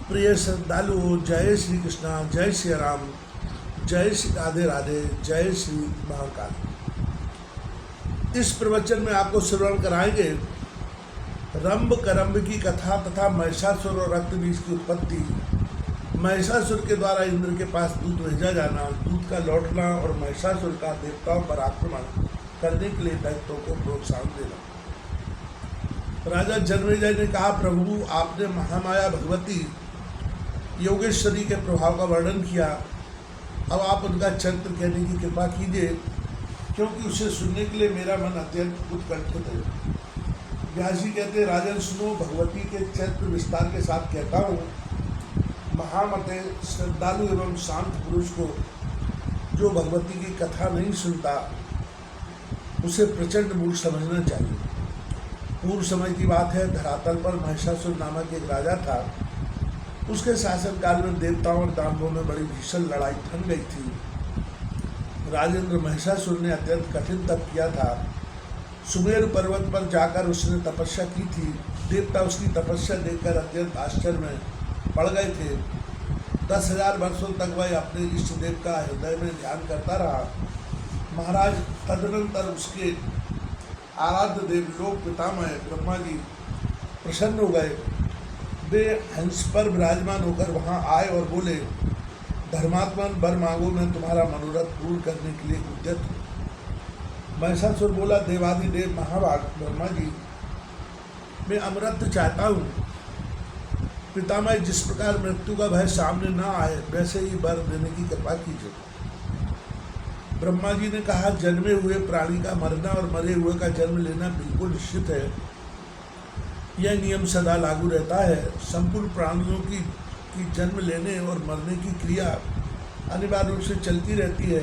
प्रिय श्रद्धालु, जय श्री कृष्णा, जय श्री राम, जय श्री राधे राधे, जय श्री महाकाल। इस प्रवचन में आपको श्रवण कराएंगे रंभ करम्ब की कथा तथा महिषासुर और रक्तबीज की उत्पत्ति, महिषासुर के द्वारा इंद्र के पास दूत भेजा जाना, दूत का लौटना और महिषासुर का देवताओं पर आक्रमण करने के लिए दैत्यों को प्रोत्साहन देना। राजा जन्मेजय ने कहा, प्रभु आपने महामाया भगवती योगेश्वरी के प्रभाव का वर्णन किया, अब आप उनका चरित्र कहने की कृपा कीजिए, क्योंकि उसे सुनने के लिए मेरा मन अत्यंत उत्कंठित है। व्यास जी कहते हैं, राजन सुनो, भगवती के चरित्र विस्तार के साथ कहता हूँ। महामते श्रद्धालु एवं शांत पुरुष को जो भगवती की कथा नहीं सुनता उसे प्रचंड मूर्ख समझना चाहिए। पूर्व समय की बात है, धरातल पर महिषासुर नामक एक राजा था। उसके शासनकाल में देवताओं और दानवों में बड़ी भीषण लड़ाई थम गई थी। राजेंद्र महिषासुर ने अत्यंत कठिन तप किया था। सुमेर पर्वत पर जाकर उसने तपस्या की थी। देवता उसकी तपस्या देखकर अत्यंत आश्चर्य में पड़ गए थे। 10,000 वर्षों तक वह अपने इष्ट देव का हृदय में ध्यान करता रहा। महाराज, तदनंतर उसके आराध्य देव लोक पितामह ब्रह्मा जी प्रसन्न हो गए। वे हंस पर विराजमान होकर वहां आए और बोले, धर्मात्मन वर मांगो, मैं तुम्हारा मनोरथ पूर्ण करने के लिए उद्यत हूँ। महिषासुर बोला, देवादिदेव महाभाग ब्रह्मा जी, मैं अमृत चाहता हूँ। पितामह, जिस प्रकार मृत्यु का भय सामने ना आए वैसे ही वर देने की कृपा कीजिए। ब्रह्मा जी ने कहा, जन्मे हुए प्राणी का मरना और मरे हुए का जन्म लेना बिल्कुल निश्चित है। यह नियम सदा लागू रहता है। संपूर्ण प्राणियों की जन्म लेने और मरने की क्रिया अनिवार्य रूप से चलती रहती है।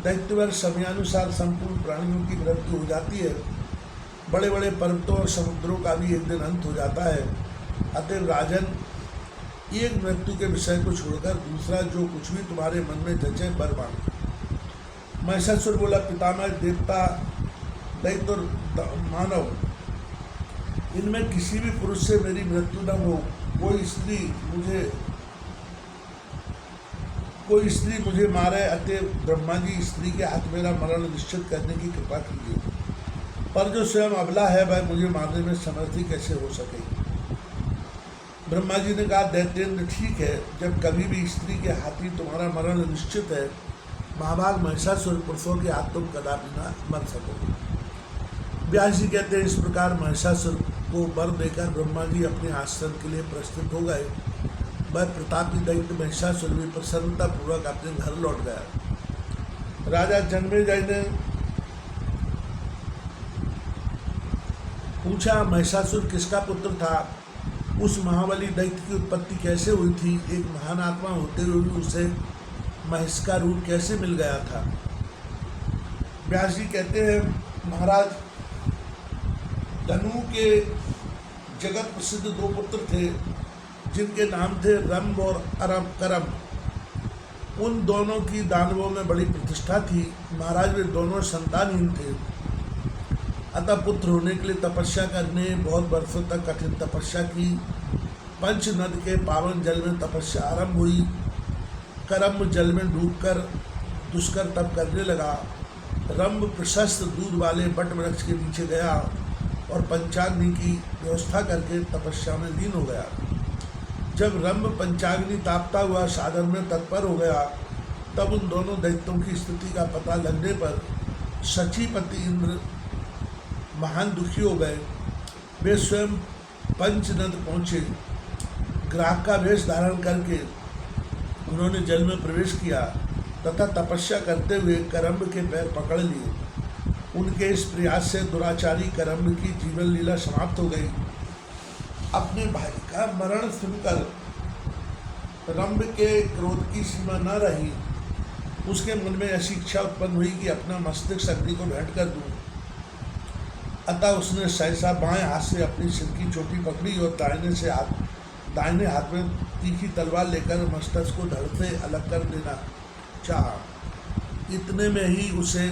दैत्यवर समयानुसार संपूर्ण प्राणियों की मृत्यु हो जाती है। बड़े बड़े पर्वतों और समुद्रों का भी एक दिन अंत हो जाता है। अतएव राजन, एक मृत्यु के विषय को छोड़कर दूसरा जो कुछ भी तुम्हारे मन में जचे वर मांगो। महिषासुर बोला, पितामह, देवता, दैत्य और मानव, इनमें किसी भी पुरुष से मेरी मृत्यु न हो। कोई स्त्री मुझे मारे, अतएव ब्रह्मा जी स्त्री के हाथ मेरा मरण निश्चित करने की कृपा कीजिए। पर जो स्वयं अबला है वह मुझे मारने में समर्थी कैसे हो सकेगी। ब्रह्मा जी ने कहा, दैत्येंद्र, ठीक है, जब कभी भी स्त्री के हाथ ही तुम्हारा मरण निश्चित है, महाभाग महिषासुर, पुरुषों के हाथ तुम कदापि न मर सकोगे। व्यास जी कहते हैं, इस प्रकार महिषासुर को वर देकर ब्रह्मा जी अपने आश्रम के लिए प्रस्तुत हो गए। वह प्रतापी दैत्य महिषासुर भी प्रसन्नता पूर्वक अपने घर लौट गया। राजा जन्मेजय ने पूछा, महिषासुर किसका पुत्र था? उस महाबली दैत्य की उत्पत्ति कैसे हुई थी? एक महान आत्मा होते हुए भी उसे महिष का रूप कैसे मिल गया था? व्यास जी कहते हैं, महाराज, धनु के जगत प्रसिद्ध 2 पुत्र थे, जिनके नाम थे रंभ और करम्ब। उन दोनों की दानवों में बड़ी प्रतिष्ठा थी। महाराज, वे दोनों संतानहीन थे। अतः पुत्र होने के लिए तपस्या करने बहुत वर्षों तक कठिन तपस्या की। पंच नद के पावन जल में तपस्या आरंभ हुई। करम्ब जल में डूबकर दुष्कर तप करने लगा। रंभ प्रशस्त दूध वाले बट वृक्ष के नीचे गया और पंचाग्नि की व्यवस्था करके तपस्या में लीन हो गया। जब रंभ पंचाग्नि तापता हुआ साधन में तत्पर हो गया, तब उन दोनों दैत्यों की स्थिति का पता लगने पर शचीपति इंद्र महान दुखी हो गए। वे स्वयं पंचनद पहुँचे। ग्राह का वेश धारण करके उन्होंने जल में प्रवेश किया तथा तपस्या करते हुए करम्ब के पैर पकड़ लिए। उनके इस प्रयास से दुराचारी करम्ब की जीवन लीला समाप्त हो गई। अपने भाई का मरण सुनकर रंभ के क्रोध की सीमा न रही। उसके मन में ऐसी इच्छा उत्पन्न हुई कि अपना मस्तिष्क अग्नि को भेंट कर दूं। अतः उसने सहसा बाएं हाथ से अपनी सिर की चोटी पकड़ी और दाहिने हाथ में तीखी तलवार लेकर मस्तक को धड़ से अलग कर देना चाहा। इतने में ही उसे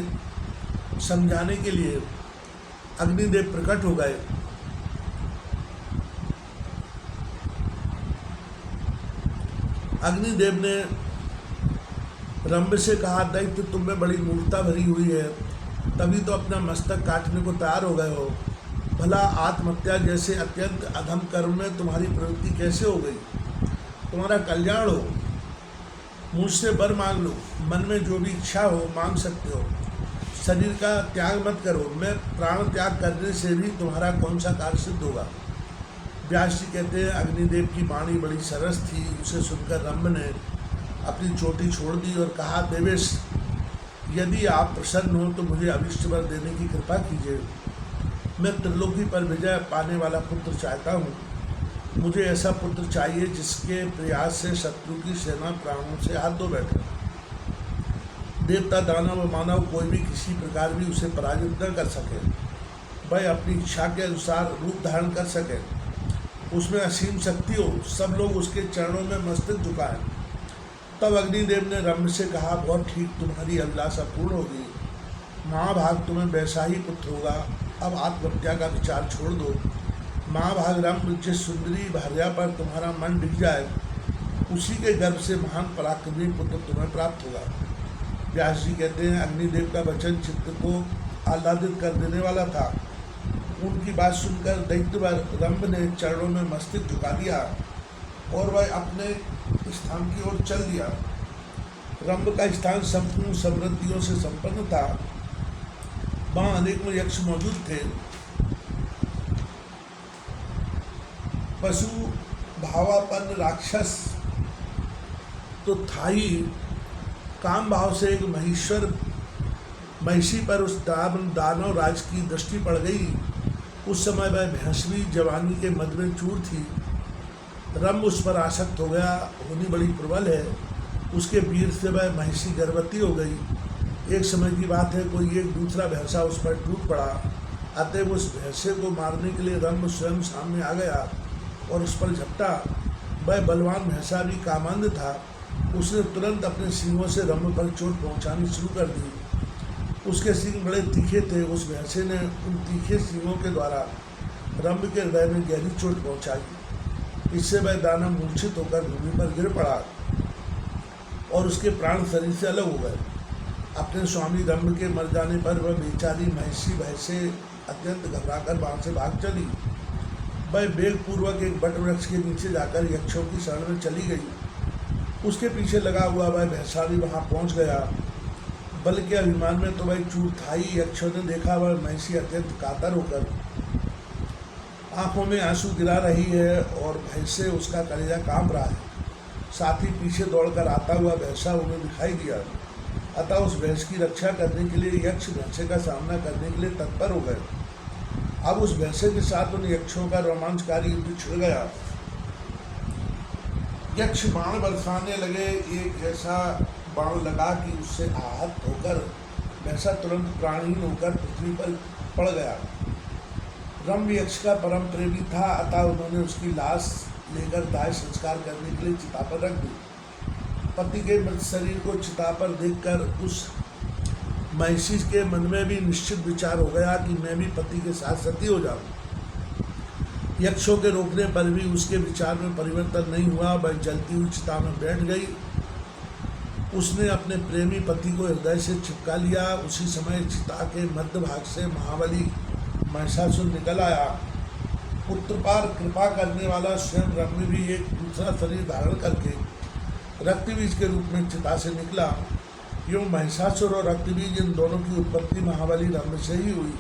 समझाने के लिए अग्निदेव प्रकट हो गए। अग्निदेव ने रंभ से कहा, दैत्य तुम में बड़ी मूर्खता भरी हुई है, तभी तो अपना मस्तक काटने को तैयार हो गए हो। भला आत्महत्या जैसे अत्यंत अधम कर्म में तुम्हारी प्रवृत्ति कैसे हो गई? तुम्हारा कल्याण हो, मुझसे वर मांग लो, मन में जो भी इच्छा हो मांग सकते हो। शरीर का त्याग मत करो, मैं प्राण त्याग करने से भी तुम्हारा कौन सा कार्य सिद्ध होगा? व्यास जी कहते हैं, अग्निदेव की वाणी बड़ी सरस थी। उसे सुनकर रंभ ने अपनी चोटी छोड़ दी और कहा, देवेश, यदि आप प्रसन्न हो तो मुझे अभिष्ट वर देने की कृपा कीजिए। मैं त्रिलोकी पर विजय पाने वाला पुत्र चाहता हूँ। मुझे ऐसा पुत्र चाहिए जिसके प्रयास से शत्रु की सेना प्राणों से हाथ धो बैठे। देवता, दानव व मानव कोई भी किसी प्रकार भी उसे पराजित न कर सके। वह अपनी इच्छा के अनुसार रूप धारण कर सके, उसमें असीम शक्ति हो, सब लोग उसके चरणों में मस्तक झुकाएं। तब अग्निदेव ने रंभ से कहा, बहुत ठीक, तुम्हारी अभिलाषा पूर्ण होगी। महाभाग तुम्हें वैसा ही पुत्र होगा। अब आत्महत्या का विचार छोड़ दो। महाभाग रंभ, जिस सुंदरी भार्या पर तुम्हारा मन टिक जाए, उसी के गर्भ से महान पराक्रमी पुत्र तुम्हें प्राप्त होगा। व्यास जी कहते हैं, अग्निदेव का वचन चित्त को आह्लादित कर देने वाला था। उनकी बात सुनकर दैत्यवर रंभ ने चरणों में मस्तक झुका दिया और वह अपने स्थान की ओर चल दिया। रंभ का स्थान संपूर्ण समृद्धियों से संपन्न था। वहाँ अनेकों यक्ष मौजूद थे। पशु भावापन्न राक्षस तो था ही, काम भाव से एक महिषी पर उस दानव राज की दृष्टि पड़ गई। उस समय वह भैंसवी जवानी के मद में चूर थी। रंभ उस पर आसक्त हो गया। होनी बड़ी प्रबल है, उसके वीर से वह महिषी गर्भवती हो गई। एक समय की बात है, कोई एक दूसरा भैंसा उस पर टूट पड़ा। अतएव उस भैंसे को मारने के लिए रंभ स्वयं सामने आ गया और उस पर झपटा। वह बलवान भैंसा भी कामांध था। उसने तुरंत अपने सींगों से रंभ पर चोट पहुंचानी शुरू कर दी। उसके सींग बड़े तीखे थे। उस भैंसे ने उन तीखे सींगों के द्वारा रंभ के हृदय में गहरी चोट पहुंचाई। इससे वह दानव मूर्छित होकर भूमि पर गिर पड़ा और उसके प्राण शरीर से अलग हो गए। अपने स्वामी रंभ के मर जाने पर वह बेचारी महिषी भैंसे अत्यंत घबराकर वहां से भाग चली। वह वेगपूर्वक एक बट वृक्ष के नीचे जाकर यक्षों की शरण में चली गई। उसके पीछे लगा हुआ वह भैंसा भी वहां पहुंच गया। बल के अभिमान में तो वह चूर था ही। यक्षों ने देखा वह महिषी अत्यंत कातर होकर आंखों में आंसू गिरा रही है और भय से उसका कलेजा कांप रहा है। साथ ही पीछे दौड़कर आता हुआ भैंसा उन्हें दिखाई दिया। अतः उस भैंस की रक्षा करने के लिए यक्ष भैंसे का सामना करने के लिए तत्पर हो गए। अब उस भैंसे के साथ उन यक्षों का रोमांचकारी युद्ध छिड़ गया। यक्ष बाण बरसाने लगे। एक ऐसा बाण लगा कि उससे आहत होकर भैंसा तुरंत प्राणहीन होकर पृथ्वी पर पड़ गया। रंभ यक्ष का परम प्रेमी था, अतः उन्होंने उसकी लाश लेकर दाह संस्कार करने के लिए चिता पर रख दी। पति के मृत शरीर को चिता पर देखकर उस महिषी के मन में भी निश्चित विचार हो गया कि मैं भी पति के साथ सती हो जाऊं। यक्षों के रोकने पर भी उसके विचार में परिवर्तन नहीं हुआ। वह जलती हुई चिता में बैठ गई। उसने अपने प्रेमी पति को हृदय से चिपका लिया। उसी समय चिता के मध्य भाग से महाबली महिषासुर निकल आया। पुत्रपार कृपा करने वाला स्वयं रंभ भी एक दूसरा शरीर धारण करके रक्तबीज के रूप में चिता से निकला। यूँ महिषासुर और रक्तबीज इन दोनों की उत्पत्ति महाबली रंभ से ही हुई।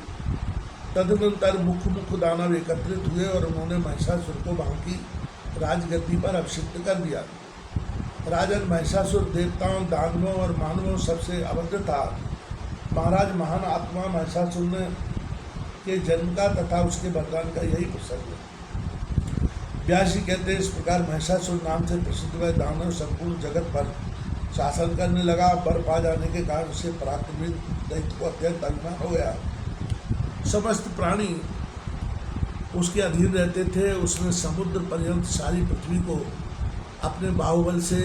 तदनंतर मुख्य दानव एकत्रित हुए और उन्होंने महिषासुर को वहाँ की राजगद्दी पर अभिषिक्त कर दिया। राजन महिषासुर देवताओं, दानवों और मानवों सबसे अभद्र था। महाराज महान आत्मा महिषासुर ने के जन्म का तथा उसके वरदान का यही प्रसंग है। व्यास जी कहते हैं, इस प्रकार महिषासुर नाम से प्रसिद्ध वह दानव संपूर्ण जगत पर शासन करने लगा। वर पा जाने के कारण उसे पराक्रमी दैत्य को अत्यंत अभिमान हो गया। समस्त प्राणी उसके अधीन रहते थे। उसने समुद्र पर्यंत सारी पृथ्वी को अपने बाहुबल से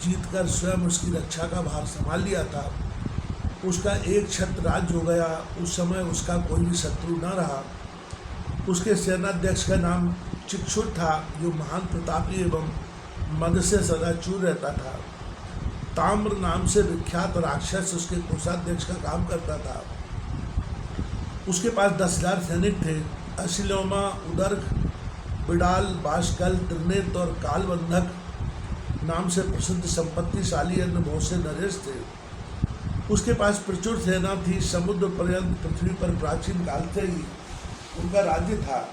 जीतकर स्वयं उसकी रक्षा का भार संभाल लिया था। उसका एक छत्र राज्य हो गया। उस समय उसका कोई भी शत्रु न रहा। उसके सेनाध्यक्ष का नाम चिक्षुर था, जो महान प्रतापी एवं मद से सदा चूर रहता था। ताम्र नाम से विख्यात राक्षस उसके कोषाध्यक्ष का काम करता था। उसके पास 10,000 सैनिक थे। अशिलोमा, उदर्क, बिडाल, बाष्कल, त्रिनेत्र और कालबंधक नाम से प्रसिद्ध संपत्तिशाली अन्य बहुत से नरेश थे। उसके पास प्रचुर सेना थी। समुद्र पर्यंत पृथ्वी पर प्राचीन काल से ही उनका राज्य था।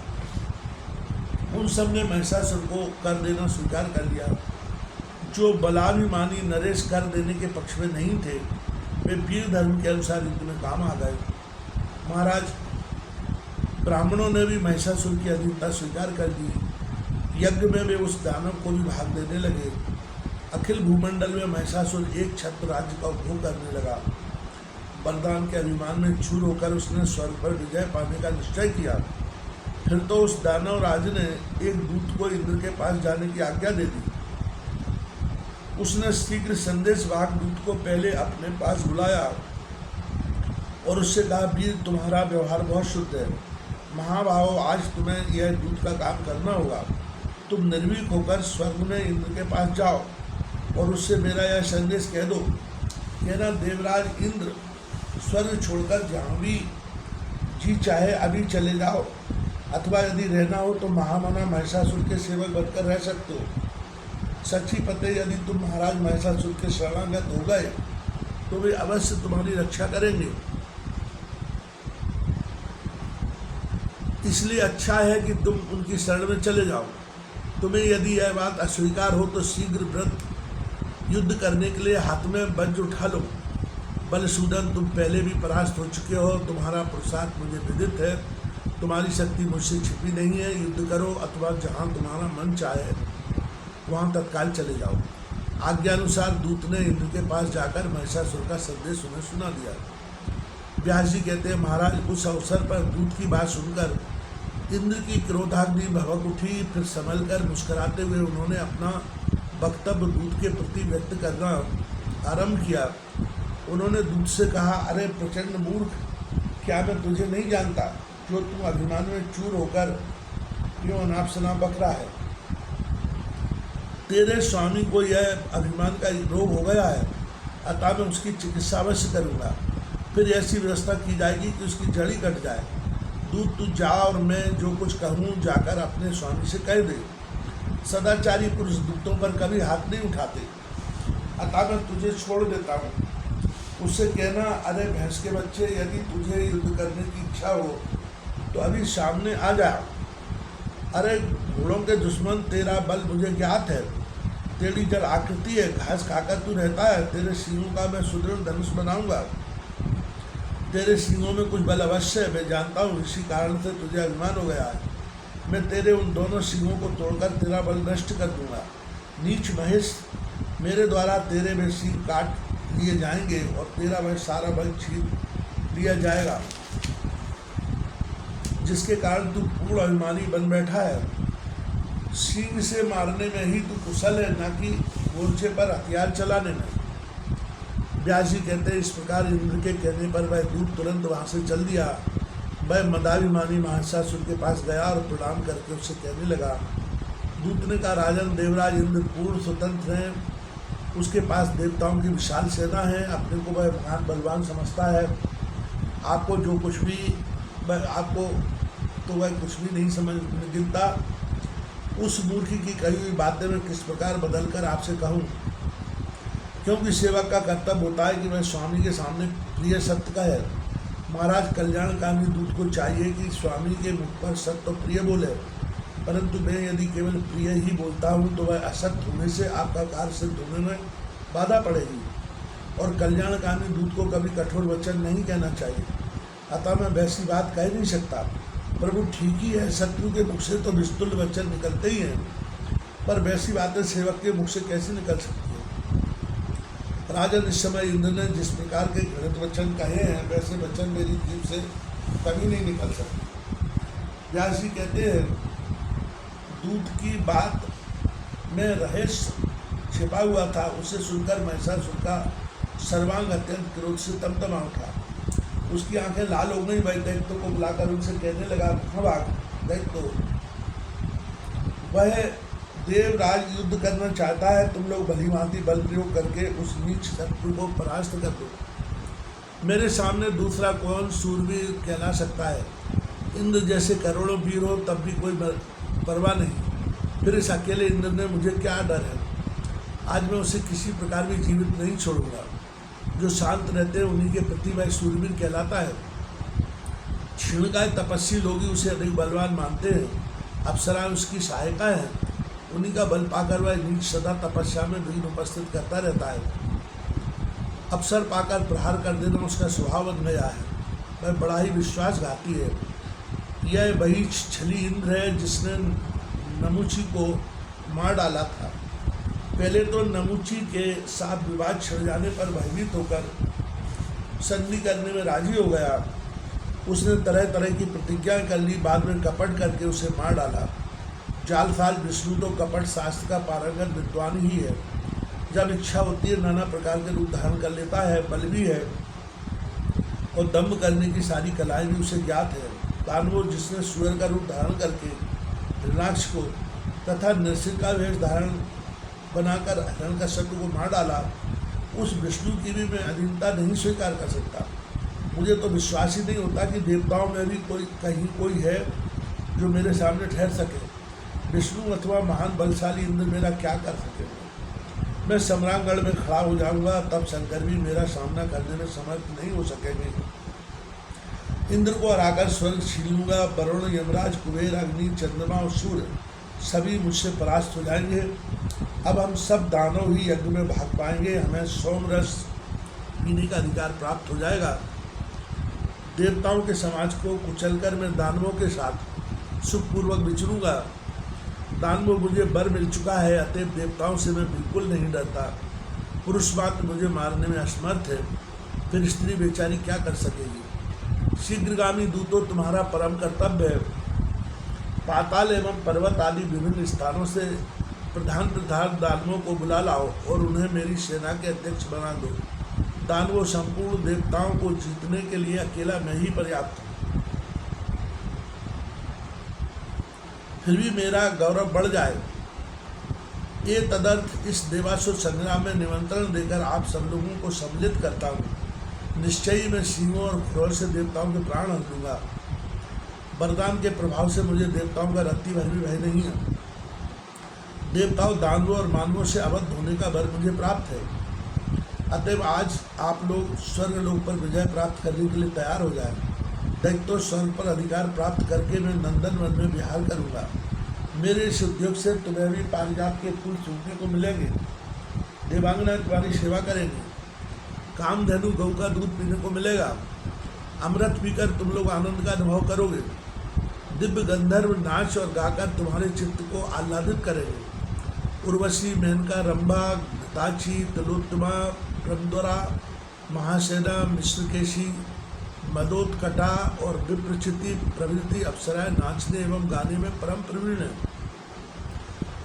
उन सब ने महिषासुर को कर देना स्वीकार कर लिया। जो बलाभिमानी नरेश कर देने के पक्ष में नहीं थे, वे वीर धर्म के अनुसार युद्ध में काम आ गए। महाराज, ब्राह्मणों ने भी महिषासुर की अधीनता स्वीकार कर दी। यज्ञ में वे उस दानव को भी भाग देने लगे। अखिल भूमंडल में महिषासुर एक छत्र राज्य का उपभोग करने लगा। बलदान के अभिमान में चूर होकर उसने स्वर्ग पर विजय पाने का निश्चय किया। फिर तो उस दानव राज ने एक दूत को इंद्र के पास जाने की आज्ञा दे दी। उसने शीघ्र संदेशवाहक दूत को पहले अपने पास बुलाया और उससे कहा, वीर, तुम्हारा व्यवहार बहुत शुद्ध है। महाभाव, आज तुम्हें यह दूत का काम करना होगा। तुम निर्भीक होकर स्वर्ग में इंद्र के पास जाओ और उससे मेरा यह संदेश कह दो। कहना, देवराज इंद्र, स्वर्ग छोड़कर जहाँ भी जी चाहे अभी चले जाओ, अथवा यदि रहना हो तो महामना महिषासुर के सेवक बनकर रह सकते हो। सच्ची पते, यदि तुम महाराज महिषासुर के शरणागत हो गए तो वे अवश्य तुम्हारी रक्षा करेंगे। इसलिए अच्छा है कि तुम उनकी शरण में चले जाओ। तुम्हें यदि यह बात अस्वीकार हो तो शीघ्र व्रत युद्ध करने के लिए हाथ में वज्र उठा लो। बलसूदन, तुम पहले भी परास्त हो चुके हो। तुम्हारा पुरुषार्थ मुझे विदित है। तुम्हारी शक्ति मुझसे छिपी नहीं है। युद्ध करो, अथवा जहाँ तुम्हारा मन चाहे वहाँ तत्काल चले जाओ। आज्ञानुसार दूत ने इंद्र के पास जाकर महिषासुर का संदेश उन्हें सुना दिया। व्यास जी कहते हैं, महाराज, उस अवसर पर दूत की बात सुनकर इंद्र की क्रोधाग्नि भभक उठी। फिर संभल कर मुस्कुराते हुए उन्होंने अपना वक्तव्य दूत के प्रति व्यक्त करना आरंभ किया। उन्होंने दूत से कहा, अरे प्रचंड मूर्ख, क्या मैं तुझे नहीं जानता जो तुम अभिमान में चूर होकर क्यों अनाप शनाप बक रहा है? तेरे स्वामी को यह अभिमान का रोग हो गया है, अतः मैं उसकी चिकित्सा अवश्य करूँगा। फिर ऐसी व्यवस्था की जाएगी कि उसकी जड़ ही कट जाए। दूत, तू जा और मैं जो कुछ कहूँ जाकर अपने स्वामी से कह दे। सदाचारी पुरुष दूतों पर कभी हाथ नहीं उठाते, अतः मैं तुझे छोड़ देता हूँ। उससे कहना, अरे भैंस के बच्चे, यदि तुझे युद्ध करने की इच्छा हो तो अभी सामने आ जा। अरे घोड़ों के दुश्मन, तेरा बल मुझे ज्ञात है। तेरी जड़ आकृति है, घास खाकर तू रहता है। तेरे सींगों का मैं सुदृढ़ धनुष बनाऊंगा। तेरे सींगों में कुछ बल अवश्य है, मैं जानता हूँ। इसी कारण से तुझे अभिमान हो गया है। मैं तेरे उन दोनों सींगों को तोड़कर तेरा बल नष्ट कर दूंगा। नीच महेश, मेरे द्वारा तेरे में सींग काट लिए जाएंगे और तेरा वह सारा बल छीन लिया जाएगा, जिसके कारण तू पूर्ण अभिमानी बन बैठा है। सींग से मारने में ही तू कुशल है, न कि मोर्चे पर हथियार चलाने में। व्यास जी कहते हैं, इस प्रकार इंद्र के कहने पर वह दूत तुरंत वहाँ से चल दिया। वह मदाभिमानी महिषासुर के पास गया और प्रणाम करके उससे कहने लगा। दूत ने कहा, राजन, देवराज इंद्र पूर्ण स्वतंत्र हैं। उसके पास देवताओं की विशाल सेना है। अपने को वह महान बलवान समझता है। आपको जो कुछ भी आपको तो वह कुछ भी नहीं समझ गिनता। उस मूर्खी की कही हुई बातें मैं किस प्रकार बदल कर आपसे कहूँ, क्योंकि सेवक का कर्तव्य होता है कि वह स्वामी के सामने प्रिय सत्य का है। महाराज, कल्याणकामी दूत को चाहिए कि स्वामी के मुख पर सत्य और प्रिय बोले, परंतु मैं यदि केवल प्रिय ही बोलता हूँ तो वह असत्य होने से आपका कार्य सिद्ध होने में बाधा पड़ेगी। और कल्याणकामी दूत को कभी कठोर वचन नहीं कहना चाहिए, अतः मैं वैसी बात कह नहीं सकता। प्रभु, ठीक ही है, शत्रु के मुख से तो निस्तुल्य वचन निकलते ही हैं, पर वैसी बातें सेवक के मुख से कैसे निकल सकती है? राजन, इस समय इंद्र ने जिस प्रकार के घृणित वचन कहे हैं, वैसे वचन मेरी जीभ से कभी नहीं निकल सकते। व्यास जी कहते हैं, दूत की बात में रहस्य छिपा हुआ था। उसे सुनकर महिषासुर का सर्वांग अत्यंत क्रोध से तमतमा उठा। उसकी आंखें लाल हो गई। वह दैत्यों को बुलाकर उनसे कहने लगा, भाग दैत्यो, वह देवराज युद्ध करना चाहता है, तुम लोग भली भांति बल प्रयोग करके उस नीच शत्रु को परास्त कर दो। मेरे सामने दूसरा कौन शूरवीर कहला सकता है? इंद्र जैसे करोड़ों वीर हो तब भी कोई परवाह नहीं, फिर इस अकेले इंद्र ने मुझे क्या डर है? आज मैं उसे किसी प्रकार भी जीवित नहीं छोड़ूंगा। जो शांत रहते हैं उन्हीं के प्रति वह शूरवीर कहलाता है। क्षीणकाय तपस्वी लोग ही उसे अधिक बलवान मानते हैं। अप्सराएं उसकी सहायिका हैं, उन्हीं का बल पाकर वह नीच सदा तपस्या में विघ्न उपस्थित करता रहता है। अवसर पाकर प्रहार कर देना उसका स्वभाव बन गया है। वह बड़ा ही विश्वासघाती है। यह वही छली इंद्र है जिसने नमुची को मार डाला था। पहले तो नमुची के साथ विवाद छिड़ जाने पर भयभीत होकर संधि करने में राजी हो गया। उसने तरह तरह की प्रतिज्ञा कर ली, बाद में कपट करके उसे मार डाला। जालसाज विष्णु तो कपट शास्त्र का पारंगत विद्वान ही है। जब इच्छा होती है नाना प्रकार के रूप धारण कर लेता है, बल भी है और दम्भ करने की सारी कलाएं भी उसे ज्ञात है। दानव जिसने सूअर का रूप धारण करके हिरणाक्ष को तथा नृसिंह का वेश धारण बनाकर हिरण्यकश्यप को मार डाला, उस विष्णु की भी मैं अधीनता नहीं स्वीकार कर सकता। मुझे तो विश्वास ही नहीं होता कि देवताओं में भी कहीं कोई है जो मेरे सामने ठहर सके। विष्णु अथवा महान बलशाली इंद्र मेरा क्या कर सके? मैं सम्रांगण में खड़ा हो जाऊंगा, तब शंकर भी मेरा सामना करने में समर्थ नहीं हो सकेंगे। इंद्र को हराकर स्वर्ग छीनूंगा। वरुण, यमराज, कुबेर, अग्नि, चंद्रमा और सूर्य सभी मुझसे परास्त हो जाएंगे। अब हम सब दानव ही यज्ञ में भाग पाएंगे। हमें सोमरस पीने का अधिकार प्राप्त हो जाएगा। देवताओं के समाज को कुचलकर मैं दानवों के साथ सुखपूर्वक विचरूंगा। दानव मुझे बर मिल चुका है, अतएव देवताओं से मैं बिल्कुल नहीं डरता। पुरुष मात्र मुझे मारने में असमर्थ है, फिर स्त्री बेचारी क्या कर सकेगी? शीघ्रगामी दूतों, तुम्हारा परम कर्तव्य है पाताल एवं पर्वत आदि विभिन्न स्थानों से प्रधान प्रधान दानवों को बुला लाओ और उन्हें मेरी सेना के अध्यक्ष बना दो। दानवों संपूर्ण देवताओं को जीतने के लिए अकेला मैं ही पर्याप्त हूँ। फिर भी मेरा गौरव बढ़ जाए। ये तदर्थ इस देवासुर संग्राम में निमंत्रण देकर आप सब लोगों को सम्मिलित करता हूँ। निश्चय ही मैं सिंहों और घोड़ों से देवताओं के प्राण हर दूंगा। वरदान के प्रभाव से मुझे देवताओं का रत्ती भर भी भय नहीं है। देवताओं, दानवों और मानवों से अवध होने का वर मुझे प्राप्त है। अतएव आज आप लोग स्वर्ग लोक पर विजय प्राप्त करने के लिए तैयार हो जाएं। दैत्यों स्वर्ग पर अधिकार प्राप्त करके मैं नंदन वन में विहार करूंगा। मेरे इस उद्योग से तुम्हें भी पारिजात के फूल सूखने को मिलेंगे। देवांगना तुम्हारी सेवा करेंगे। कामधेनु गौ का दूध पीने को मिलेगा। अमृत पीकर तुम लोग आनंद का अनुभव करोगे। दिव्य गंधर्व नाच और गाकर तुम्हारे चित्त को आह्लादित करेंगे। उर्वशी, मेनका, रंभा, घृताची, तिलोत्तमा, प्रमद्वरा, महासेना, मिश्रकेशी, मदोत्कटा और विप्रचिति प्रभृति अप्सराएं नाचने एवं गाने में परम प्रवीण हैं।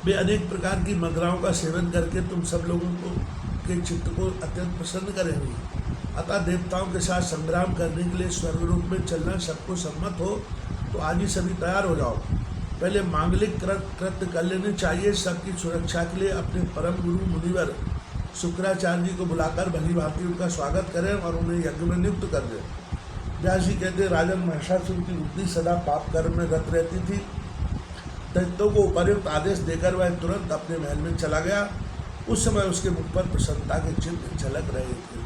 वे अनेक प्रकार की मदिराओं का सेवन करके तुम सब लोगों को के चित्त को अत्यंत प्रसन्न करेंगी। अतः देवताओं के साथ संग्राम करने के लिए स्वर्गलोक में चलना सबको सम्मत हो तो आज ही सभी तैयार हो जाओ। पहले मांगलिक कृत्य कर लेने चाहिए। सबकी सुरक्षा के लिए अपने परम गुरु मुनिवर शुक्राचार्य जी को बुलाकर भली भांति उनका स्वागत करें और उन्हें यज्ञ में नियुक्त कर दें। व्यास जी कहते, राजन महिषासुर की बुद्धि सदा पाप कर्म में रत रहती थी। दैत्यों को उपर्युक्त आदेश देकर वह तुरंत अपने महल में चला गया। उस समय उसके मुख पर प्रसन्नता के चिन्ह झलक रहे थे।